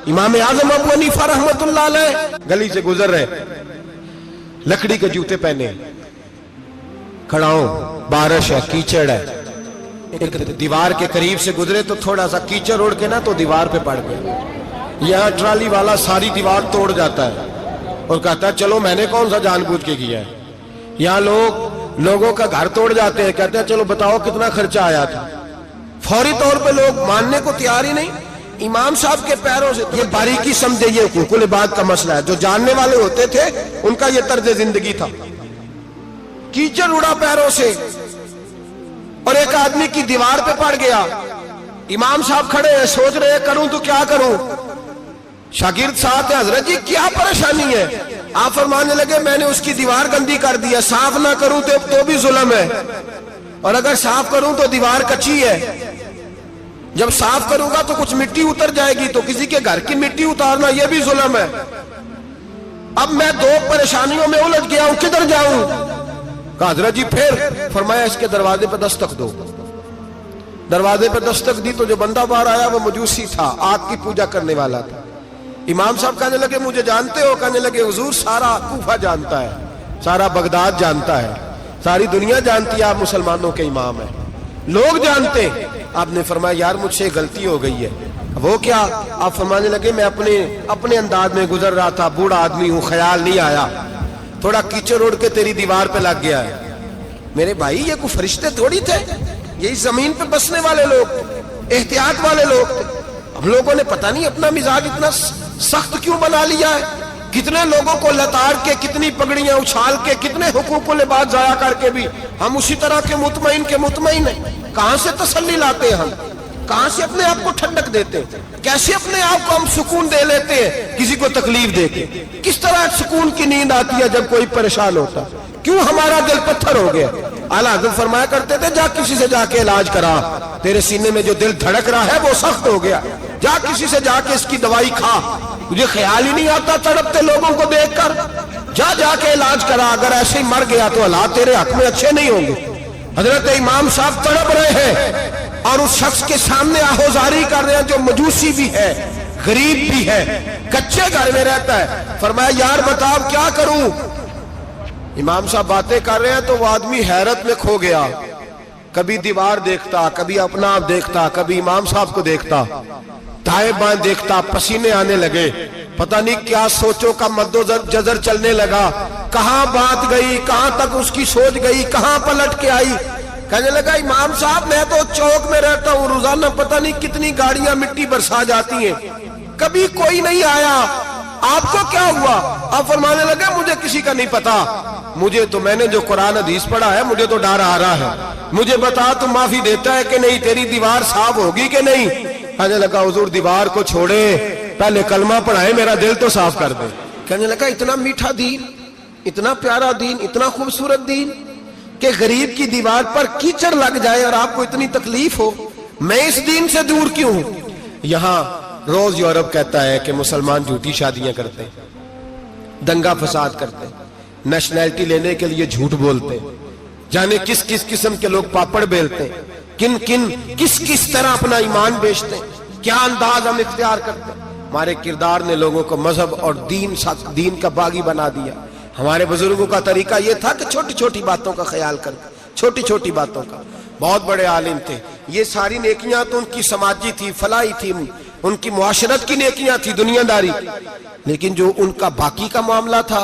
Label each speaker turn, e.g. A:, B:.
A: امام اعظم ابو حنیفہ رحمۃ اللہ علیہ گلی سے گزر رہے، لکڑی کے جوتے پہنے، کھڑا ہوں، بارش ہے، کیچڑ ہے، ایک دیوار کے قریب سے گزرے تو تھوڑا سا کیچڑ اڑ کے نا تو دیوار پہ پڑ گئے۔ یہاں ٹرالی والا ساری دیوار توڑ جاتا ہے اور کہتا ہے چلو میں نے کون سا جان بوجھ کے کیا ہے۔ یہاں لوگوں کا گھر توڑ جاتے ہیں، کہتے ہیں چلو بتاؤ کتنا خرچہ آیا تھا۔ فوری طور پہ لوگ ماننے کو تیار ہی نہیں۔ امام صاحب کے پیروں سے یہ باریکی سمجھے، یہ حقوق العباد کا مسئلہ ہے۔ جو جاننے والے ہوتے تھے ان کا یہ طرز زندگی تھا۔ کیچڑ اڑا پیروں سے اور ایک آدمی کی دیوار پہ پڑ گیا۔ امام صاحب کھڑے ہیں، سوچ رہے ہیں کروں تو کیا کروں۔ شاگرد ساتھ ہے، حضرت جی کیا پریشانی ہے؟ آپ فرمانے لگے میں نے اس کی دیوار گندی کر دی ہے، صاف نہ کروں تو بھی ظلم ہے، اور اگر صاف کروں تو دیوار کچی ہے، جب صاف کروں گا تو کچھ مٹی اتر جائے گی تو کسی کے گھر کی مٹی اتارنا یہ بھی ظلم ہے۔ اب میں دو پریشانیوں میں الجھ گیا ہوں، کدھر جاؤں؟ کہا حضرت جی پھر؟ فرمایا اس کے دروازے پہ دستک دو۔ دروازے پہ دستک دی تو جو بندہ باہر آیا وہ مجوسی تھا، آگ کی پوجا کرنے والا تھا۔ امام صاحب کہنے لگے مجھے جانتے ہو؟ کہنے لگے حضور سارا کوفہ جانتا ہے، سارا بغداد جانتا ہے، ساری دنیا جانتی ہے آپ مسلمانوں کے امام ہیں، لوگ جانتے ہیں۔ آپ نے فرمایا یار مجھ سے غلطی ہو گئی ہے۔ وہ کیا؟ آپ فرمانے لگے میں اپنے انداز میں گزر رہا تھا، بوڑھا آدمی ہوں، خیال نہیں آیا، تھوڑا کیچڑ اڑ کے تیری دیوار پہ لگ گیا ہے۔ میرے بھائی یہ کوئی فرشتے تھوڑی تھے، یہی زمین پہ بسنے والے لوگ، احتیاط والے لوگ تھے۔ ہم لوگوں نے پتہ نہیں اپنا مزاج اتنا سخت کیوں بنا لیا ہے، کتنے لوگوں کو لتاڑ کے، کتنی پگڑیاں اچھال کے، کتنے حقوق العباد ضائع کر کے بھی ہم اسی طرح کے مطمئن ہیں۔ کہاں سے تسلی لاتے ہیں ہم؟ کہاں سے اپنے آپ کو ٹھنڈک دیتے ہیں؟ کیسے اپنے آپ کو ہم سکون دے لیتے ہیں کسی کو تکلیف دے کے؟ کس طرح سکون کی نیند آتی ہے جب کوئی پریشان ہوتا؟ کیوں ہمارا دل پتھر ہو گیا؟ اعلیٰ حضرت فرمایا کرتے تھے جا کسی سے جا کے علاج کرا، تیرے سینے میں جو دل دھڑک رہا ہے وہ سخت ہو گیا، جا کسی سے جا کے اس کی دوائی کھا، مجھے خیال ہی نہیں آتا تڑپتے لوگوں کو دیکھ کر، جا کے علاج کرا، اگر ایسے ہی مر گیا تو حالات تیرے حق میں اچھے نہیں ہوں گے۔ حضرت امام صاحب تڑپ رہے ہیں اور اس شخص کے سامنے آہوزاری کر رہے ہیں جو مجوسی بھی ہے، غریب بھی ہے، کچے گھر میں رہتا ہے۔ فرمایا یار بتاؤ کیا کروں؟ امام صاحب باتیں کر رہے ہیں تو وہ آدمی حیرت میں کھو گیا، کبھی دیوار دیکھتا، کبھی اپنا آپ دیکھتا، کبھی امام صاحب کو دیکھتا، دائیں بائیں دیکھتا، پسینے آنے لگے، پتہ نہیں کیا سوچوں کا مد و جزر چلنے لگا، کہاں بات گئی، کہاں تک اس کی سوچ گئی، کہاں پلٹ کے آئی۔ کہنے لگا امام صاحب میں تو چوک میں رہتا ہوں، روزانہ پتہ نہیں کتنی گاڑیاں مٹی برسا جاتی ہیں، کبھی کوئی نہیں آیا، آپ کو کیا ہوا؟ آپ فرمانے لگے مجھے کسی کا نہیں پتا، مجھے تو میں نے جو قرآن حدیث پڑھا ہے مجھے تو ڈر آ رہا ہے، مجھے بتا تو معافی دیتا ہے کہ نہیں، تیری دیوار صاف ہوگی کہ نہیں؟ کہنے لگا حضور دیوار کو چھوڑے، پہلے کلمہ پڑھائے، میرا دل تو صاف کر دے۔ کہنے لگا اتنا میٹھا دین، اتنا پیارا دین، اتنا خوبصورت دین کہ غریب کی دیوار پر کیچڑ لگ جائے اور آپ کو اتنی تکلیف ہو، میں اس دین سے دور کیوں ہوں؟ یہاں روز یورپ کہتا ہے کہ مسلمان جھوٹی شادیاں کرتے ہیں، دنگا فساد کرتے ہیں، نیشنلٹی لینے کے لیے جھوٹ بولتے ہیں، جانے کس قسم کے لوگ پاپڑ بیلتے ہیں، کس طرح اپنا ایمان بیچتے ہیں، کیا انداز ہم اختیار کرتے ہیں۔ ہمارے کردار نے لوگوں کو مذہب اور دین کا باغی بنا دیا۔ ہمارے بزرگوں کا طریقہ یہ تھا کہ چھوٹی چھوٹی باتوں کا خیال کرتے، چھوٹی چھوٹی باتوں کا۔ بہت بڑے عالم تھے، یہ ساری نیکیاں تو ان کی سماجی تھی، فلاحی تھی، ان کی معاشرت کی نیکیاں تھی، دنیا داری، لیکن جو ان کا باقی کا معاملہ تھا